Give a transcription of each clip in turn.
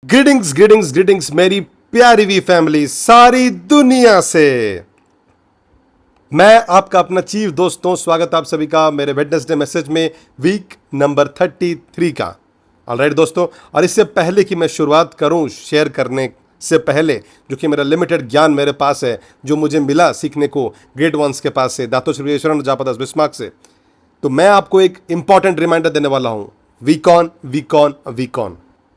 Greetings greetings greetings मेरी प्यारी we family सारी दुनिया से। मैं आपका अपना चीफ दोस्तों, स्वागत आप सभी का मेरे वेडनेसडे मैसेज में वीक नंबर 33 का। ऑलराइट दोस्तों, और इससे पहले कि मैं शुरुआत करूं शेयर करने से पहले, जो कि मेरा लिमिटेड ज्ञान मेरे पास है, जो मुझे मिला सीखने को ग्रेट वंस के पास से, दातो श्री ईश्वरन जापादास बिस्मार्क से, तो मैं आपको एक इंपॉर्टेंट रिमाइंडर देने वाला हूं। वीकॉन वीकॉन वीकॉन।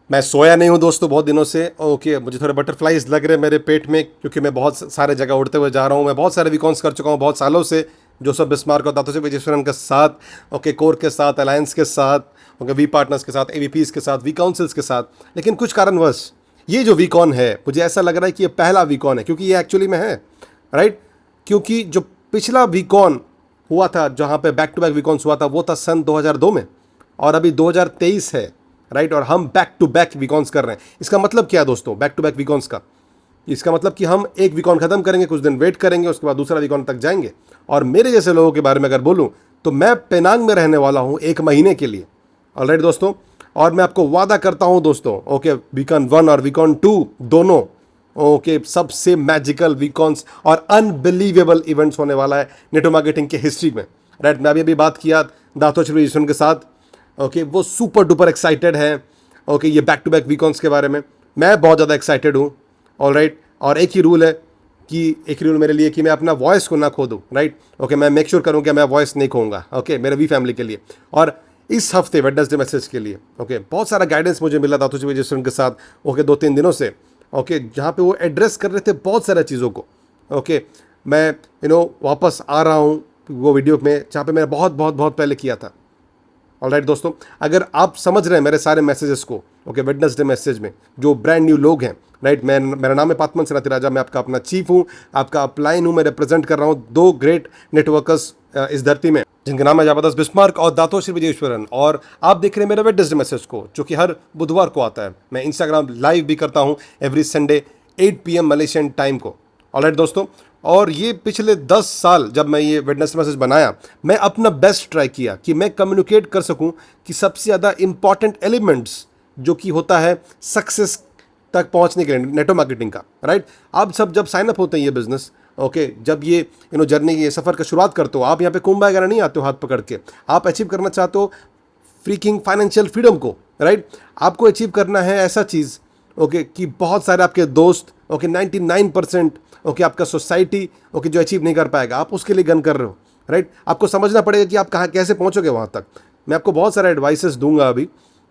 मैं सोया नहीं हूं दोस्तों बहुत दिनों से। ओके, मुझे थोड़े बटरफ्लाइज लग रहे हैं मेरे पेट में, क्योंकि मैं बहुत सारे जगह उड़ते हुए जा रहा हूं। मैं बहुत सारे वीकॉन्स कर चुका हूं बहुत सालों से, जोसेफ बिस्मार्क और दातो श्री विजयेश्वरन के साथ, ओके, कोर के साथ, अलायंस के साथ, ओके, वी पार्टनर्स के साथ, एवीपीज के साथ, वी काउंसिल्स के साथ। लेकिन कुछ कारणवश ये जो वीकॉन है, मुझे ऐसा लग रहा है कि ये पहला वीकॉन है, क्योंकि ये एक्चुअली में है, राइट। क्योंकि जो पिछला वीकॉन हुआ था, जहाँ पे बैक टू बैक वीकॉन्स हुआ था, वो था सन 2002 में, और अभी 2023 है, राइट। और हम बैक टू बैक वीकॉन्स कर रहे हैं। इसका मतलब क्या है दोस्तों, बैक टू बैक वीकॉन्स का? इसका मतलब कि हम एक वीकॉन खत्म करेंगे, कुछ दिन वेट करेंगे, उसके बाद दूसरा वीकॉन तक जाएंगे। और मेरे जैसे लोगों के बारे में अगर बोलूं, तो मैं पेनांग में रहने वाला हूं 1 महीने के लिए। ऑलराइट दोस्तों, और मैं आपको वादा करता हूं दोस्तों, ओके, वीकॉन 1 और वीकॉन 2 दोनों, ओके, सबसे मैजिकल वीकॉन्स और अनबिलीवेबल इवेंट्स होने वाला है नेटवर्क मार्केटिंग के हिस्ट्री में, राइट। मैं अभी बात किया दातो श्री ईश्वरन के साथ, ओके, वो सुपर डुपर एक्साइटेड है, ओके, ये बैक टू बैक वीकॉन्स के बारे में। मैं बहुत ज़्यादा एक्साइटेड हूँ, ऑलराइट। और एक ही रूल है कि एक रूल मेरे लिए कि मैं अपना वॉइस को ना खो दूँ, राइट। ओके, मैं मेक श्योर करूँ कि मैं वॉइस नहीं खोऊंगा, ओके, मेरे वी फैमिली के लिए। और इस हफ्ते वेडनेसडे मैसेज के लिए, ओके, बहुत सारा गाइडेंस मुझे मिला दातो श्री विजयेश्वरन के साथ, ओके, 2-3 दिनों से, ओके, जहाँ पे वो एड्रेस कर रहे थे बहुत सारी चीज़ों को। ओके, मैं वापस आ रहा हूँ वो वीडियो में, जहाँ पे मैंने बहुत बहुत बहुत पहले किया था। ऑलराइट दोस्तों, अगर आप समझ रहे हैं मेरे सारे मैसेजेस को, ओके, वेडनेसडे मैसेज में जो ब्रांड न्यू लोग हैं, राइट, मेरा नाम है पातमन सेनापति राजा, मैं आपका अपना चीफ हूँ, आपका अपलाइन हूँ। मैं रिप्रेजेंट कर रहा हूँ 2 ग्रेट नेटवर्कर्स इस धरती में, जिनके नाम है जापादास बिस्मार्क और दातो श्री विजयेश्वरन। और आप देख रहे हैं मेरे वेडनेसडे मैसेज को, जो कि हर बुधवार को आता है। मैं इंस्टाग्राम लाइव भी करता हूँ every Sunday 8 PM Malaysian time को। ऑलराइट दोस्तों, और ये पिछले 10 साल जब मैं ये वेडनेसडे मैसेज बनाया, मैं अपना बेस्ट ट्राई किया कि मैं कम्युनिकेट कर सकूं कि सबसे ज़्यादा इंपॉर्टेंट एलिमेंट्स जो कि होता है सक्सेस तक पहुंचने के लिए नेटवर्क मार्केटिंग का, राइट। आप सब जब साइन अप होते हैं ये बिजनेस, ओके, जब ये जर्नी, ये सफ़र का शुरुआत करते हो, आप यहाँ पे कुंभ वगैरह नहीं आते हो हाथ पकड़ के। आप अचीव करना चाहते हो फ्रीकिंग फाइनेंशियल फ्रीडम को, राइट। आपको अचीव करना है ऐसा चीज़, ओके, कि बहुत सारे आपके दोस्त, ओके, 99% ओके, आपका सोसाइटी, ओके, जो अचीव नहीं कर पाएगा, आप उसके लिए गन कर रहे हो, राइट। आपको समझना पड़ेगा कि आप कहाँ कैसे पहुँचोगे वहाँ तक। मैं आपको बहुत सारे एडवाइसेस दूंगा अभी,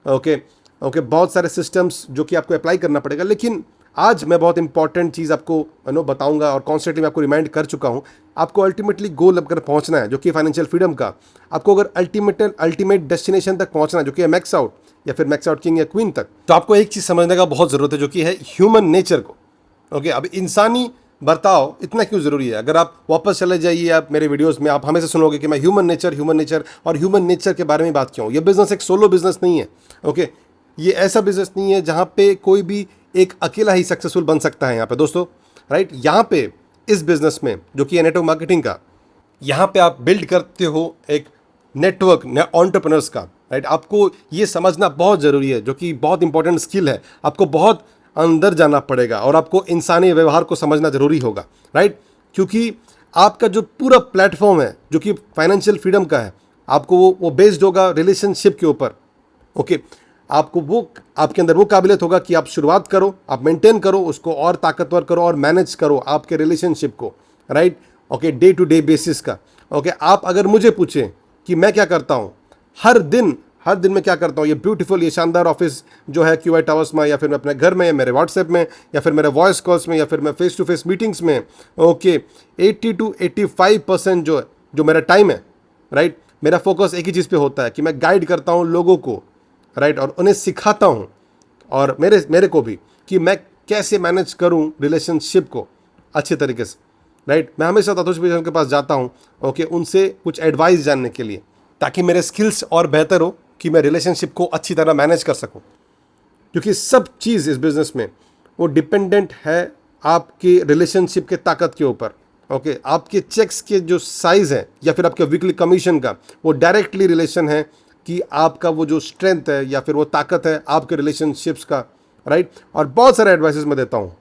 ओके, बहुत सारे सिस्टम्स जो कि आपको अप्लाई करना पड़ेगा। लेकिन आज मैं बहुत इंपॉर्टेंट चीज़ आपको बताऊंगा, और कॉन्स्टेंटली मैं आपको रिमाइंड कर चुका हूँ। आपको अल्टीमेटली गोल अगर पहुँचना है, जो कि फाइनेंशियल फ्रीडम का, आपको अगर अल्टीमेट डेस्टिनेशन तक पहुँचना है, जो कि है मैक्स आउट या फिर मैक्स आउट किंग या क्वीन तक, तो आपको एक चीज़ समझने का बहुत ज़रूरत है, जो कि है ह्यूमन नेचर को। ओके, अब इंसानी बर्ताव इतना क्यों ज़रूरी है? अगर आप वापस चले जाइए आप मेरे वीडियोस में, आप हमेशा सुनोगे कि मैं ह्यूमन नेचर और ह्यूमन नेचर के बारे में बात क्यों। ये बिजनेस एक सोलो बिजनेस नहीं है, ओके, ये ऐसा बिजनेस नहीं है जहाँ पे कोई भी एक अकेला ही सक्सेसफुल बन सकता है यहाँ पे दोस्तों, राइट। यहाँ पे इस बिजनेस में, जो कि है नेटवर्क मार्केटिंग का, यहाँ पे आप बिल्ड करते हो एक नेटवर्क एंटरप्रेन्योर्स का, राइट। आपको ये समझना बहुत ज़रूरी है, जो कि बहुत इंपॉर्टेंट स्किल है। आपको बहुत अंदर जाना पड़ेगा और आपको इंसानी व्यवहार को समझना जरूरी होगा, राइट। क्योंकि आपका जो पूरा प्लेटफॉर्म है, जो कि फाइनेंशियल फ्रीडम का है, आपको वो बेस्ड होगा रिलेशनशिप के ऊपर, ओके। आपको वो, आपके अंदर वो काबिलियत होगा कि आप शुरुआत करो, आप मेंटेन करो उसको, और ताकतवर करो और मैनेज करो आपके रिलेशनशिप को, right, okay, day to day basis का, ओके। आप अगर मुझे पूछें कि मैं क्या करता हूँ हर दिन मैं क्या करता हूँ, ये ब्यूटीफुल, ये शानदार ऑफिस जो है क्यूआई टावर्स में, या फिर मैं अपने घर में, या मेरे व्हाट्सएप में, या फिर मेरे वॉइस कॉल्स में, या फिर मैं फेस टू फेस मीटिंग्स में, ओके, 80 to 85% जो मेरा टाइम है, राइट, मेरा फोकस एक ही चीज़ पे होता है कि मैं गाइड करता हूँ लोगों को, राइट, और उन्हें सिखाता हूँ, और मेरे को भी, कि मैं कैसे मैनेज करूँ रिलेशनशिप को अच्छे तरीके से, राइट। मैं हमेशा दातो श्री विजयेश्वरन के पास जाता हूँ, ओके, उनसे कुछ एडवाइस जानने के लिए, ताकि मेरे स्किल्स और बेहतर हो, कि मैं रिलेशनशिप को अच्छी तरह मैनेज कर सकूं। क्योंकि सब चीज़ इस बिज़नेस में वो डिपेंडेंट है आपके रिलेशनशिप के ताकत के ऊपर, ओके। आपके चेक्स के जो साइज़ है, या फिर आपके वीकली कमीशन का, वो डायरेक्टली रिलेशन है कि आपका वो जो स्ट्रेंथ है या फिर वो ताकत है आपके रिलेशनशिप्स का, राइट। और बहुत सारे एडवाइसेस मैं देता हूँ,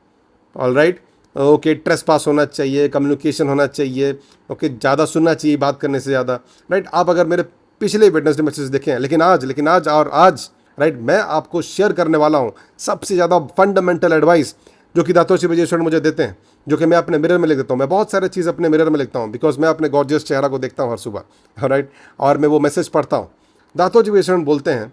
ऑल राइट। ओके, ट्रेस पास होना चाहिए, कम्युनिकेशन होना चाहिए, ओके, ज़्यादा सुनना चाहिए बात करने से ज़्यादा, राइट। आप अगर मेरे पिछले वेडनेसडे मैसेज देखें, लेकिन आज राइट, मैं आपको शेयर करने वाला हूँ सबसे ज़्यादा फंडामेंटल एडवाइस जो कि दातोश्री विजयेश्वर मुझे देते हैं, जो कि मैं अपने मिरर में लिख देता हूँ। मैं बहुत सारे चीज़ अपने मिरर में लिखता हूँ, बिकॉज मैं अपने गॉर्जियस चेहरा को देखता हूँ हर सुबह, राइट, और मैं वो मैसेज पढ़ता हूँ। दातोश्री विजयेश्वर बोलते हैं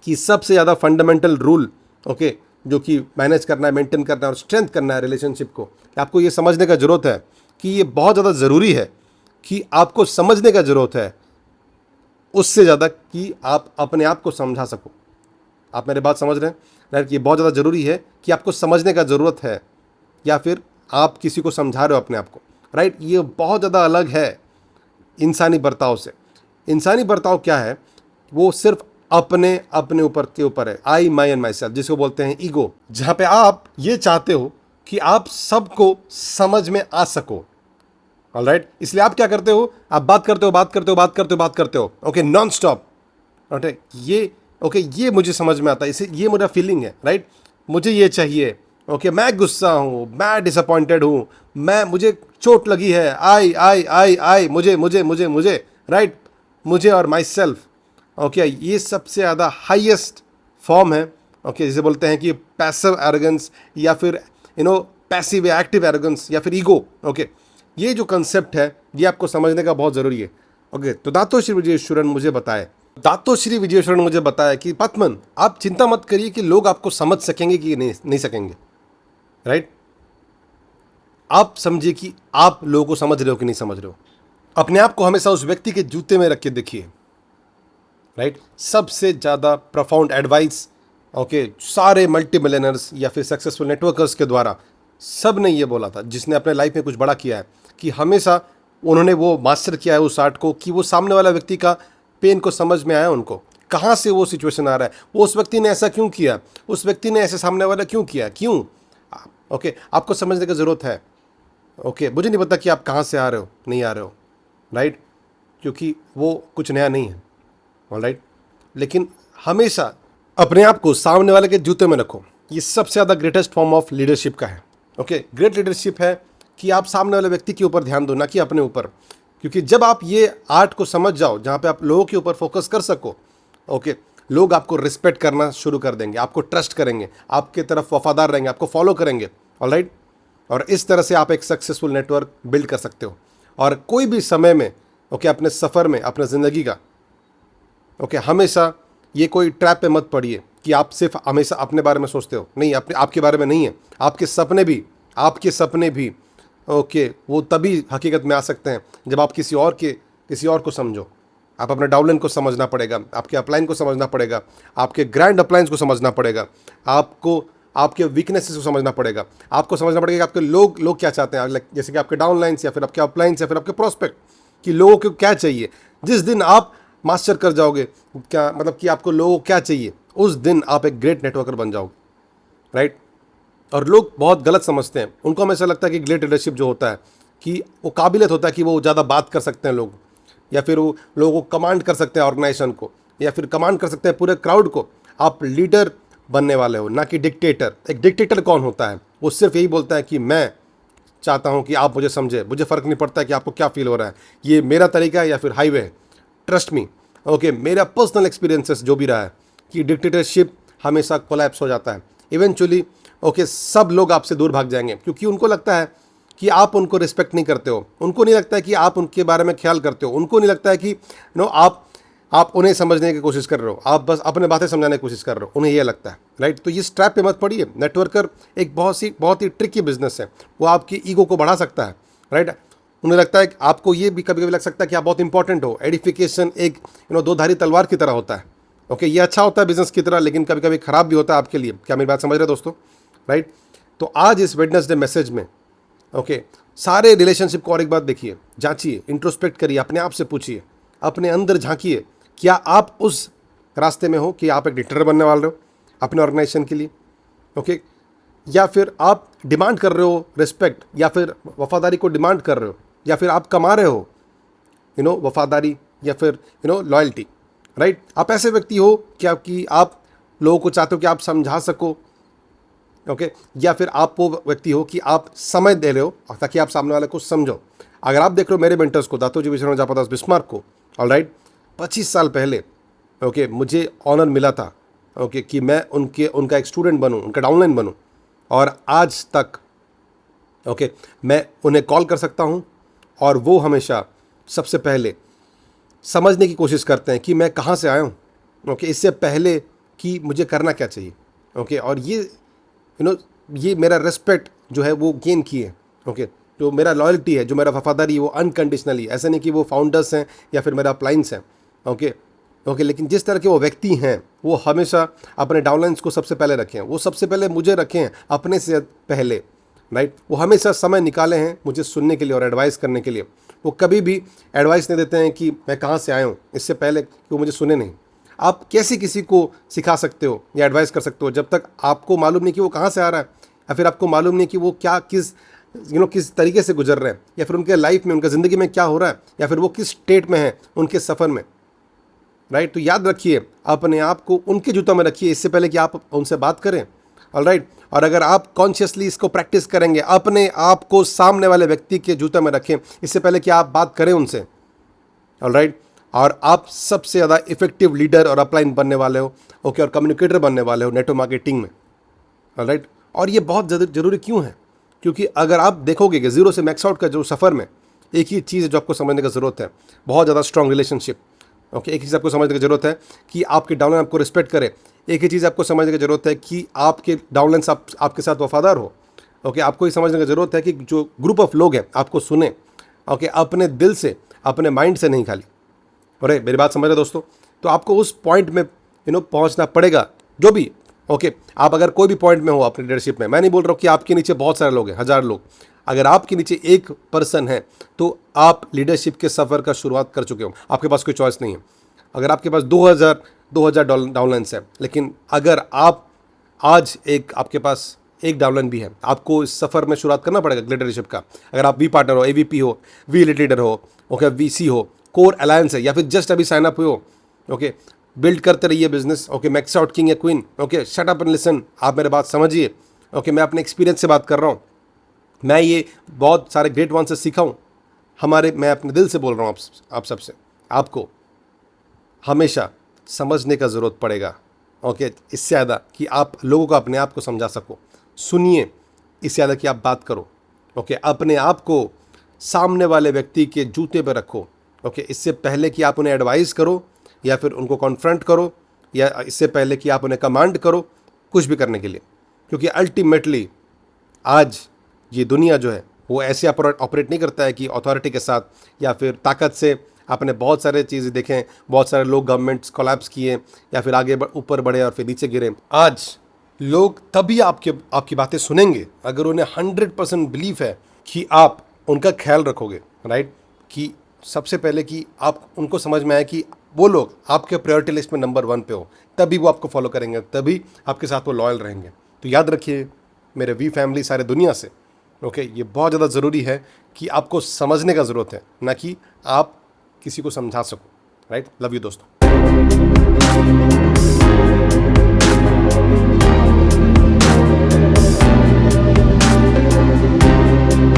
कि सबसे ज़्यादा फंडामेंटल रूल, ओके, जो कि मैनेज करना है, मेंटेन करना है और स्ट्रेंथ करना है रिलेशनशिप को, आपको ये समझने का ज़रूरत है कि ये बहुत ज़्यादा ज़रूरी है कि आपको समझने का ज़रूरत है, उससे ज़्यादा कि आप अपने आप को समझा सको। आप मेरे बात समझ रहे हैं, राइट? ये बहुत ज़्यादा ज़रूरी है कि आपको समझने का ज़रूरत है, या फिर आप किसी को समझा रहे हो अपने आप को, राइट? ये बहुत ज़्यादा अलग है इंसानी बर्ताव से। इंसानी बर्ताव क्या है? वो सिर्फ अपने अपने ऊपर के ऊपर है, आई, माई एंड माई सेल्फ, जिसको बोलते हैं ईगो, जहाँ पे आप ये चाहते हो कि आप सबको समझ में आ सको, ऑलराइट। इसलिए आप क्या करते हो? आप बात करते हो, ओके, नॉन स्टॉप, ओके, ये मुझे समझ में आता है, इसे, ये मेरा फीलिंग है, राइट, मुझे ये चाहिए, ओके, मैं गुस्सा हूँ, मैं डिसअपॉइंटेड हूँ, मुझे चोट लगी है, आई, मुझे, राइट, मुझे और माई सेल्फ, ओके, ये सबसे ज़्यादा हाईएस्ट फॉर्म है, ओके, जिसे बोलते हैं कि पैसिव एरोगेंस, या फिर पैसिव या एक्टिव एरोगेंस, या फिर ईगो, ओके। ये जो कंसेप्ट है ये आपको समझने का बहुत ज़रूरी है, ओके। तो दातोश्री विजयेश्वरन मुझे बताया कि पद्मन, आप चिंता मत करिए कि लोग आपको समझ सकेंगे कि नहीं सकेंगे, राइट। आप समझिए कि आप लोगों को समझ रहे हो कि नहीं समझ रहे हो। अपने आप को हमेशा उस व्यक्ति के जूते में रख के देखिए, राइट। सबसे ज़्यादा प्रोफाउंड एडवाइस, ओके, सारे मल्टी मिलियनर्स या फिर सक्सेसफुल नेटवर्कर्स के द्वारा सब ने ये बोला था, जिसने अपने लाइफ में कुछ बड़ा किया है, कि हमेशा उन्होंने वो मास्टर किया है उस आर्ट को, कि वो सामने वाला व्यक्ति का पेन को समझ में आया, उनको कहाँ से वो सिचुएशन आ रहा है, वो उस व्यक्ति ने ऐसा क्यों किया, उस व्यक्ति ने ऐसे सामने वाला क्यों किया, क्यों, ओके, आपको समझने की ज़रूरत है, ओके। मुझे नहीं पता कि आप कहाँ से आ रहे हो, नहीं आ रहे हो, राइट, क्योंकि वो कुछ नया नहीं है, ऑलराइट। लेकिन हमेशा अपने आप को सामने वाले के जूते में रखो, ये सबसे ज़्यादा ग्रेटेस्ट फॉर्म ऑफ लीडरशिप का है, ओके। ग्रेट लीडरशिप है कि आप सामने वाले व्यक्ति के ऊपर ध्यान दो, ना कि अपने ऊपर, क्योंकि जब आप ये आर्ट को समझ जाओ जहाँ पे आप लोगों के ऊपर फोकस कर सको, ओके, लोग आपको रिस्पेक्ट करना शुरू कर देंगे, आपको ट्रस्ट करेंगे, आपके तरफ वफादार रहेंगे, आपको फॉलो करेंगे, ऑलराइट। और इस तरह से आप एक सक्सेसफुल नेटवर्क बिल्ड कर सकते हो, और कोई भी समय में, ओके, अपने सफ़र में, अपने ज़िंदगी का, ओके, हमेशा ये कोई ट्रैप पे मत पड़िए कि आप सिर्फ हमेशा अपने बारे में सोचते हो, नहीं, आपके बारे में नहीं है, आपके सपने भी, ओके, वो तभी हकीकत में आ सकते हैं जब आप किसी और को समझो। आप अपने डाउनलाइन को समझना पड़ेगा, आपके अपलाइन को समझना पड़ेगा, आपके ग्रैंड अपलाइंस को समझना पड़ेगा, आपको आपके वीकनेसेस को समझना पड़ेगा, आपको समझना पड़ेगा कि आपके लोग क्या चाहते हैं, जैसे कि आपके डाउनलाइंस या फिर आपके अपलाइंस या फिर आपके प्रोस्पेक्ट, कि लोगों को क्या चाहिए। जिस दिन आप मास्टर कर जाओगे, क्या मतलब कि आपको लोगों को क्या चाहिए, उस दिन आप एक ग्रेट नेटवर्कर बन जाओगे, राइट। और लोग बहुत गलत समझते हैं, उनको हमेशा लगता है कि ग्रेट लीडरशिप जो होता है कि वो काबिलियत होता है कि वो ज़्यादा बात कर सकते हैं लोग, या फिर वो लोगों को कमांड कर सकते हैं ऑर्गेनाइजेशन को, या फिर कमांड कर सकते हैं पूरे क्राउड को। आप लीडर बनने वाले हो, ना कि डिक्टेटर। एक डिक्टेटर कौन होता है? वो सिर्फ यही बोलता है कि मैं चाहता हूँ कि आप मुझे समझे, मुझे फ़र्क नहीं पड़ता कि आपको क्या फील हो रहा है, ये मेरा तरीका है या फिर हाईवे है, ट्रस्ट मी, ओके। मेरा पर्सनल एक्सपीरियंसेस जो भी रहा है कि डिक्टेटरशिप हमेशा कोलैप्स हो जाता है इवेंचुअली, ओके। सब लोग आपसे दूर भाग जाएंगे, क्योंकि उनको लगता है कि आप उनको रिस्पेक्ट नहीं करते हो, उनको नहीं लगता है कि आप उनके बारे में ख्याल करते हो, उनको नहीं लगता है कि आप उन्हें समझने की कोशिश कर रहे हो, आप बस अपने बातें समझाने की कोशिश कर रहे हो, उन्हें ये लगता है, राइट। तो इस ट्रैप पे मत पड़िए। नेटवर्कर एक बहुत ही ट्रिकी बिजनेस है, वो आपकी ईगो को बढ़ा सकता है, राइट। उन्हें लगता है कि आपको ये भी कभी कभी लग सकता है कि आप बहुत इंपॉर्टेंट हो। एडिफिकेशन एक दो धारी तलवार की तरह होता है, ओके। ये अच्छा होता है बिजनेस की तरह, लेकिन कभी कभी खराब भी होता है आपके लिए। क्या मेरी बात समझ रहे दोस्तों, राइट। तो आज इस वेडनेसडे मैसेज में, ओके, सारे रिलेशनशिप को और एक बात देखिए, जांचिए, इंट्रोस्पेक्ट करिए, अपने आप से पूछिए, अपने अंदर झांकिए, क्या आप उस रास्ते में हो कि आप एक डिक्टेटर बनने वाले हो अपने ऑर्गेनाइजेशन के लिए, ओके, या फिर आप डिमांड कर रहे हो रिस्पेक्ट या फिर वफादारी को डिमांड कर रहे हो, या फिर आप कमा रहे हो वफादारी या फिर लॉयल्टी, राइट। आप ऐसे व्यक्ति हो कि आप लोगों को चाहते हो कि आप समझा सको, ओके, या फिर आप वो व्यक्ति हो कि आप समय दे रहे हो ताकि आप सामने वाले को समझो। अगर आप देख रहे हो मेरे मेंटर्स को, दातोजी विश्वनाथ जापदास बिस्मार्क को, ऑलराइट, 25 साल पहले ओके मुझे ऑनर मिला था ओके कि मैं उनका एक स्टूडेंट बनूं, उनका डाउनलाइन बनूं, और आज तक ओके मैं उन्हें कॉल कर सकता हूं और वो हमेशा सबसे पहले समझने की कोशिश करते हैं कि मैं कहाँ से आया हूँ, ओके, इससे पहले कि मुझे करना क्या चाहिए, ओके, और ये मेरा रिस्पेक्ट जो है वो गेन किए, ओके, जो मेरा लॉयल्टी है, जो मेरा वफादारी है वो अनकंडीशनली, ऐसा नहीं कि वो फाउंडर्स हैं या फिर मेरा अप्लाइंस हैं, ओके ओके, लेकिन जिस तरह के वो व्यक्ति हैं वो हमेशा अपने डाउनलाइंस को सबसे पहले रखें, वो सबसे पहले मुझे रखें अपने से पहले, राइट, वो हमेशा समय निकाले हैं मुझे सुनने के लिए और एडवाइस करने के लिए। वो कभी भी एडवाइस नहीं देते हैं कि मैं कहाँ से आया हूँ, इससे पहले कि वो मुझे सुने नहीं। आप कैसे किसी को सिखा सकते हो या एडवाइस कर सकते हो जब तक आपको मालूम नहीं कि वो कहाँ से आ रहा है, या फिर आपको मालूम नहीं कि वो क्या किस तरीके से गुजर रहे हैं, या फिर उनके लाइफ में, उनका ज़िंदगी में क्या हो रहा है, या फिर वो किस स्टेट में है उनके सफ़र में, राइट। तो याद रखिए, अपने आप को उनके जूतों में रखिए इससे पहले कि आप उनसे बात करें, ऑलराइट। और अगर आप कॉन्शियसली इसको प्रैक्टिस करेंगे, अपने आप को सामने वाले व्यक्ति के जूते में रखें इससे पहले कि आप बात करें उनसे, ऑलराइट, और आप सबसे ज़्यादा इफेक्टिव लीडर और अपलाइन बनने वाले हो, ओके, और कम्युनिकेटर बनने वाले हो नेटवर्क मार्केटिंग में, ऑलराइट। और ये बहुत ज़रूरी क्यों है? क्योंकि अगर आप देखोगे कि ज़ीरो से मैक्स आउट का जो सफ़र में एक ही चीज़ है जो आपको समझने की ज़रूरत है, बहुत ज़्यादा स्ट्रॉन्ग रिलेशनशिप, ओके, एक ही चीज़ आपको समझने की ज़रूरत है कि आपके डाउनलाइन आपको रिस्पेक्ट करे, एक ही चीज़ आपको समझने की ज़रूरत है कि आपके डाउनलाइन आपके साथ वफादार हो, ओके, आपको ये समझने की ज़रूरत है कि जो ग्रुप ऑफ लोग हैं आपको सुने, ओके, अपने दिल से, अपने माइंड से नहीं खाली। अरे मेरी बात समझ रहे दोस्तों? तो आपको उस पॉइंट में पहुंचना पड़ेगा जो भी, ओके, आप अगर कोई भी पॉइंट में हो अपनी लीडरशिप में, मैं नहीं बोल रहा हूँ कि आपके नीचे बहुत सारे लोग हैं, 1000 लोग, अगर आपके नीचे एक पर्सन है तो आप लीडरशिप के सफ़र का शुरुआत कर चुके हो, आपके पास कोई चॉइस नहीं है। अगर आपके पास 2000 डाउनलाइंस है, लेकिन अगर आप आज आपके पास एक डाउनलाइन भी है, आपको इस सफ़र में शुरुआत करना पड़ेगा लीडरशिप का। अगर आप वी पार्टनर हो, AVP हो, वी लीडर हो, ओके, VC हो, कोर अलायंस है, या फिर जस्ट अभी साइन अप हुए हो, ओके, बिल्ड करते रहिए business, okay, max out king या queen, okay, shut up and listen, आप मेरे बात समझिए, ओके, मैं अपने एक्सपीरियंस से बात कर रहा हूँ, मैं ये बहुत सारे ग्रेट वन से सीखा हूँ, मैं अपने दिल से बोल रहा हूँ आप सबसे, आपको हमेशा समझने का ज़रूरत पड़ेगा, ओके, इससे ज़्यादा कि आप लोगों को अपने आप को समझा सको, सुनिए इससे ज़्यादा कि आप बात करो, ओके, अपने आप को सामने वाले व्यक्ति के जूते पर रखो, ओके, इससे पहले कि आप उन्हें एडवाइस करो या फिर उनको कॉन्फ्रंट करो, या इससे पहले कि आप उन्हें कमांड करो कुछ भी करने के लिए, क्योंकि अल्टीमेटली आज ये दुनिया जो है वो ऐसे ऑपरेट नहीं करता है कि अथॉरिटी के साथ या फिर ताकत से। आपने बहुत सारे चीज़ें देखें, बहुत सारे लोग गवर्नमेंट्स कोलैप्स किए या फिर आगे ऊपर बढ़े और फिर नीचे गिरे। आज लोग तभी आपकी बातें सुनेंगे अगर उन्हें 100% बिलीफ है कि आप उनका ख्याल रखोगे, राइट, कि सबसे पहले कि आप उनको समझ में आए कि वो लोग आपके प्रायोरिटी लिस्ट में नंबर 1 पे हो, तभी वो आपको फॉलो करेंगे, तभी आपके साथ वो लॉयल रहेंगे। तो याद रखिए मेरे वी फैमिली सारे दुनिया से, ओके, ये बहुत ज़्यादा ज़रूरी है कि आपको समझने का ज़रूरत है, ना कि आप किसी को समझा सको, राइट। लव यू दोस्तों।